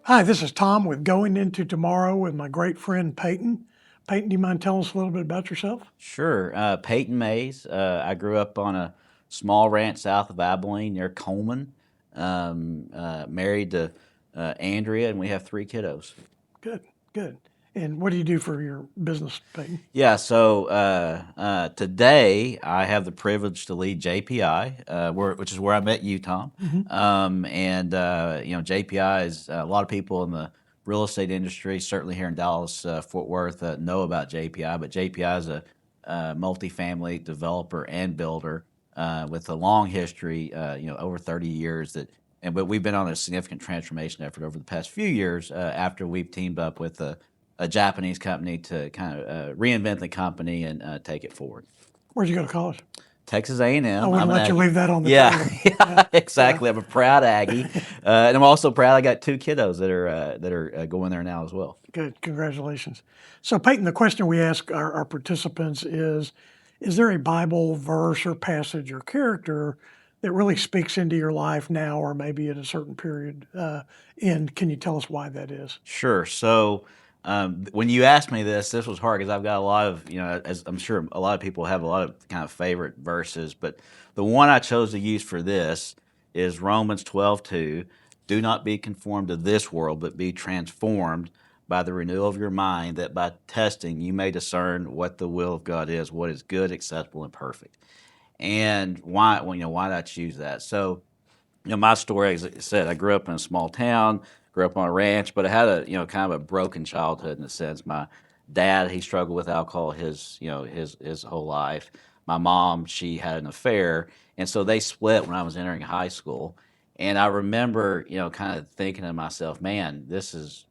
Hi, this is Tom with Going Into Tomorrow with my great friend Payton. Payton, do you mind telling us a little bit about yourself? Sure. Peyton Mays. I grew up on a small ranch south of Abilene near Coleman. Married to Andrea, and we have three kiddos. Good, good. And what do you do for your business, Payton? Yeah, so today I have the privilege to lead JPI, which is where I met you, Tom. Hmm. JPI is a lot of people in the real estate industry, certainly here in Dallas, Fort Worth, know about JPI. But JPI is a multifamily developer and builder with a long history, over 30 years. But we've been on a significant transformation effort over the past few years after we've teamed up with a Japanese company to kind of reinvent the company and take it forward. Where'd you go to college? Texas I A&M. wouldn't I'm an let you Aggie. leave that on the Yeah, table. Yeah, yeah, yeah. exactly. I'm a proud Aggie, and I'm also proud I got two kiddos that are going there now as well. Good, congratulations. So, Peyton, the question we ask our participants is there a Bible verse or passage or character that really speaks into your life now or maybe at a certain period? And can you tell us why that is? Sure. So when you asked me this was hard because I've got a lot of, as I'm sure a lot of people have a lot of kind of favorite verses, but the one I chose to use for this is Romans 12:2. Do not be conformed to this world, but be transformed by the renewal of your mind, that by testing you may discern what the will of God is, what is good, acceptable, and perfect. And why, well, why did I choose that? So my story, as I said, I grew up in a small town, grew up on a ranch, but I had kind of a broken childhood in a sense. My dad, he struggled with alcohol his whole life. My mom, she had an affair, and so they split when I was entering high school. And I remember, kind of thinking to myself, man, this is,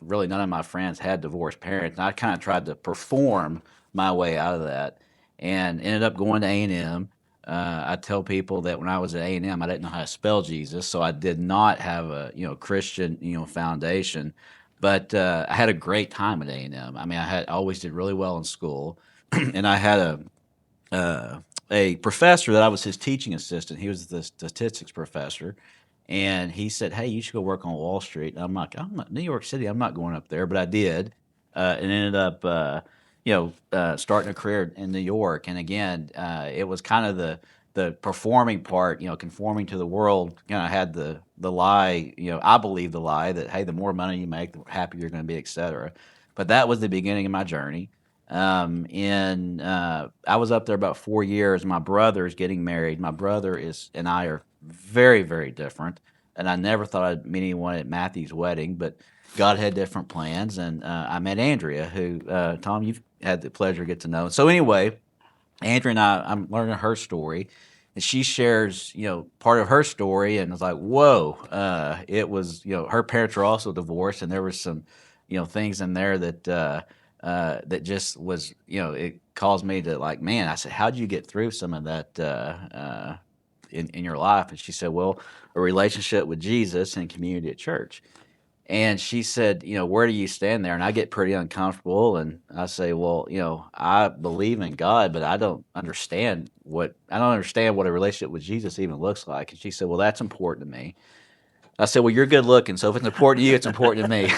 really none of my friends had divorced parents. And I kind of tried to perform my way out of that, and ended up going to A&M. I tell people that when I was at A&M, I didn't know how to spell Jesus, so I did not have a Christian foundation. But I had a great time at A&M. I mean, I always did really well in school, and I had a professor that I was his teaching assistant. He was the statistics professor, and he said, "Hey, you should go work on Wall Street." And I'm like, "I'm not New York City. I'm not going up there," but I did, and ended up, starting a career in New York. And again, it was kind of the performing part, conforming to the world. Kind of had the lie, I believe the lie that hey, the more money you make, the happier you're going to be, etc. But that was the beginning of my journey. And I was up there about 4 years. My brother is getting married. My brother is and I are very, very different. And I never thought I'd meet anyone at Matthew's wedding, but God had different plans. And I met Andrea, who, Tom, you've had the pleasure to get to know. So anyway, Andrea and I'm learning her story. And she shares, part of her story, and it's like, whoa! It was, her parents were also divorced, and there was some, things in there that just was, it caused me to like, man. I said, how'd you get through some of that in your life? And she said, well, a relationship with Jesus and community at church. And she said, where do you stand there? And I get pretty uncomfortable, and I say, well, I believe in God, but I don't understand what a relationship with Jesus even looks like. And she said, well, that's important to me. I said, well, you're good looking, so if it's important to you, it's important to me.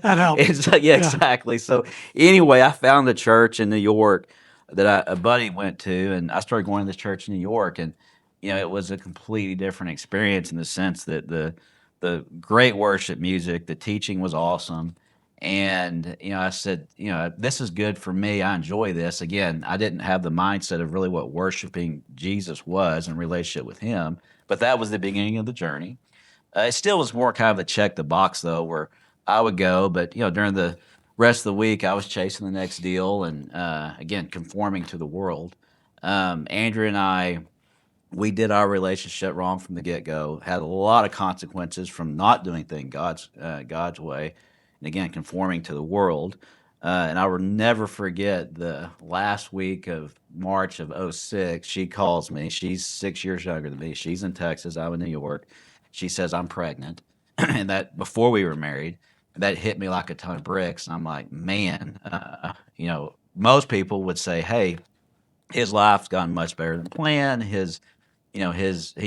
That helps. It's like, yeah, Yeah. exactly. So anyway, I found a church in New York that a buddy went to, and I started going to this church in New York, and it was a completely different experience in the sense that the great worship music, the teaching was awesome. And I said, this is good for me. I enjoy this. Again, I didn't have the mindset of really what worshiping Jesus was in relationship with Him, but that was the beginning of the journey. It still was more kind of a check the box though, where I would go, but during the rest of the week, I was chasing the next deal and again conforming to the world. Andrew and I, we did our relationship wrong from the get go. Had a lot of consequences from not doing things God's way, and again conforming to the world. And I will never forget the last week of March of '06. She calls me. She's 6 years younger than me. She's in Texas. I'm in New York. She says I'm pregnant, and that before we were married. That hit me like a ton of bricks. And I'm like, man, most people would say, hey, his life's gone much better than planned. He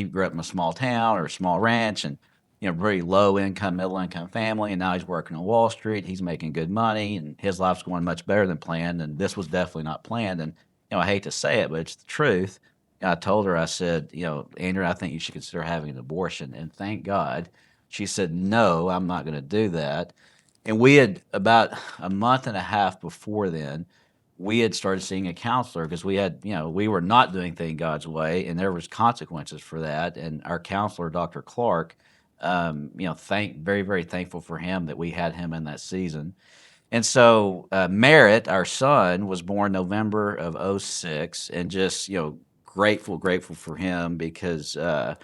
grew up in a small town or a small ranch, and very low income, middle income family, and now he's working on Wall Street. He's making good money, and his life's going much better than planned. And this was definitely not planned. And I hate to say it, but it's the truth. I told her, I said, Andrea, I think you should consider having an abortion. And thank God, she said, no, I'm not going to do that. And we had about a month and a half before then, we had started seeing a counselor because we were not doing things God's way, and there was consequences for that. And our counselor, Dr. Clark, very, very thankful for him that we had him in that season. And so Merritt, our son, was born November of '06, and just grateful for him because I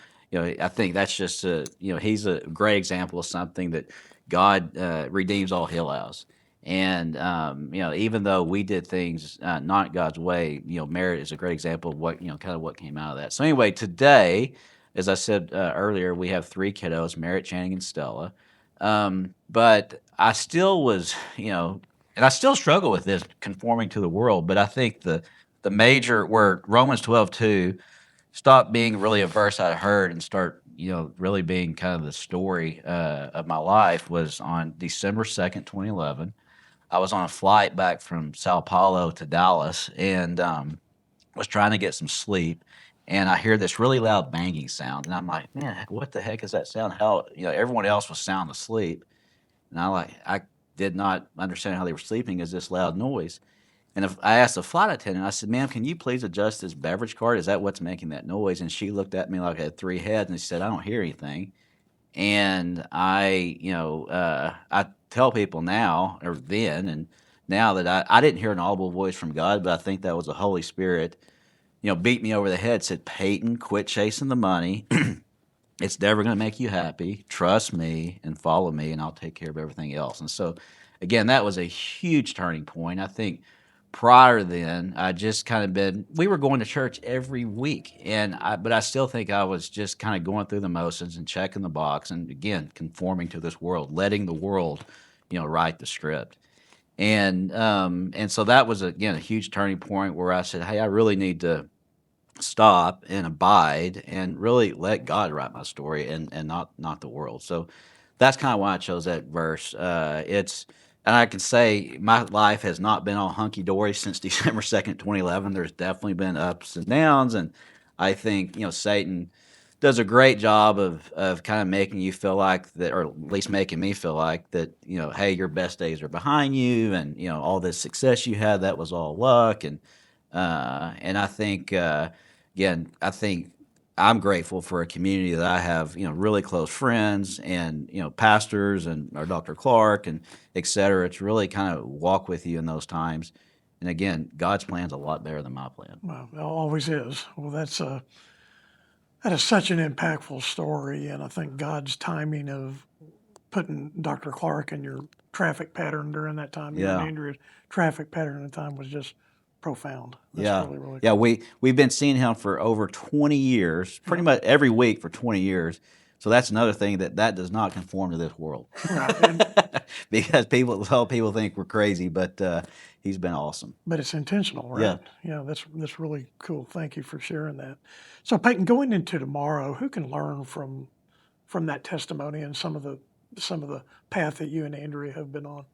think that's just he's a great example of something that God redeems all he allows. And even though we did things not God's way, Merritt is a great example of what kind of what came out of that. So anyway, today, as I said earlier, we have three kiddos: Merritt, Channing, and Stella. But I still was, and I still struggle with this conforming to the world. But I think the major where Romans 12:2 stopped being really a verse I heard and start, really being kind of the story of my life was on December 2nd, 2011. I was on a flight back from Sao Paulo to Dallas and was trying to get some sleep. And I hear this really loud banging sound, and I'm like, "Man, what the heck is that sound?" How everyone else was sound asleep, and I did not understand how they were sleeping as this loud noise. And if I asked the flight attendant, I said, "Ma'am, can you please adjust this beverage cart? Is that what's making that noise?" And she looked at me like I had three heads, and she said, "I don't hear anything." And I tell people now or then and now that I didn't hear an audible voice from God, but I think that was the Holy Spirit, beat me over the head, said, "Payton, quit chasing the money. It's never going to make you happy. Trust me and follow me, and I'll take care of everything else." And so, again, that was a huge turning point. I think prior to then, I just kind of we were going to church every week, but I still think I was just kind of going through the motions and checking the box, and again, conforming to this world, letting the world, write the script. And so that was again a huge turning point where I said, "Hey, I really need to stop and abide and really let God write my story and not the world." So that's kind of why I chose that verse. And I can say my life has not been all hunky dory since December 2nd, 2011. There's definitely been ups and downs, and I think Satan does a great job of kind of making you feel like that, or at least making me feel like that. Hey, your best days are behind you, and all this success you had, that was all luck, and I think again, I think I'm grateful for a community that I have, really close friends and, pastors and or Dr. Clark and et cetera, to really kind of walk with you in those times. And again, God's plan's a lot better than my plan. Well, it always is. Well, that is such an impactful story, and I think God's timing of putting Dr. Clark in your traffic pattern during that time, you and Yeah. Andrea's traffic pattern at the time was just profound. That's Yeah. really, really Yeah, cool. we've been seeing him for over 20 years, pretty Yeah. much every week for 20 years. So that's another thing that does not conform to this world. Right. And, Because people think we're crazy, but he's been awesome. but it's intentional, Yeah. right? Yeah, that's really cool. Thank you for sharing that. So Peyton, going into tomorrow, who can learn from that testimony and some of the path that you and Andrea have been on?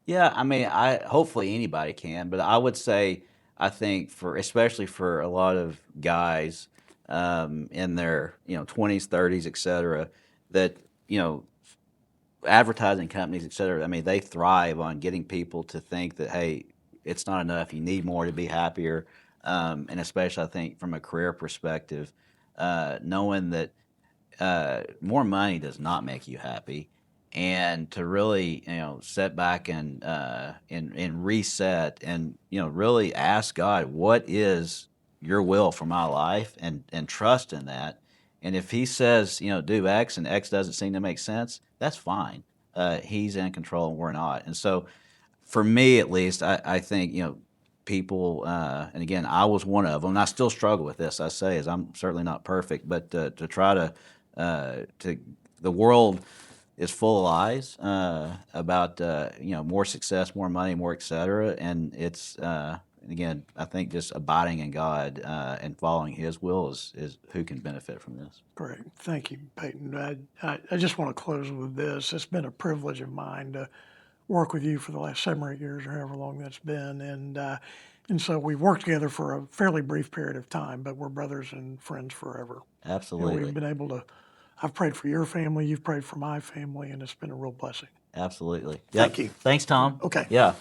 Yeah, I mean, I hopefully anybody can, but I would say I think for especially for a lot of guys in their 20s, 30s, et cetera, that you know advertising companies, et cetera. I mean, they thrive on getting people to think that hey, it's not enough. You need more to be happier, and especially I think from a career perspective, knowing that more money does not make you happy, and to really set back and reset and really ask God what is your will for my life and trust in that. And if He says do X and X doesn't seem to make sense, that's fine. He's in control and we're not. And so for me at least, I think people, and again, I was one of them. And I still struggle with this. I say, as I'm certainly not perfect, but to try to the world is full of lies about more success, more money, more et cetera, and it's and again, I think just abiding in God and following His will is who can benefit from this. Great. Thank you, Payton. I just want to close with this. It's been a privilege of mine to work with you for the last 7 or 8 years or however long that's been. And so we've worked together for a fairly brief period of time, but we're brothers and friends forever. And Absolutely. we've been able to, I've prayed for your family, you've prayed for my family, and it's been a real blessing. Absolutely. Thank you. Thanks, Tom. Okay. Yeah.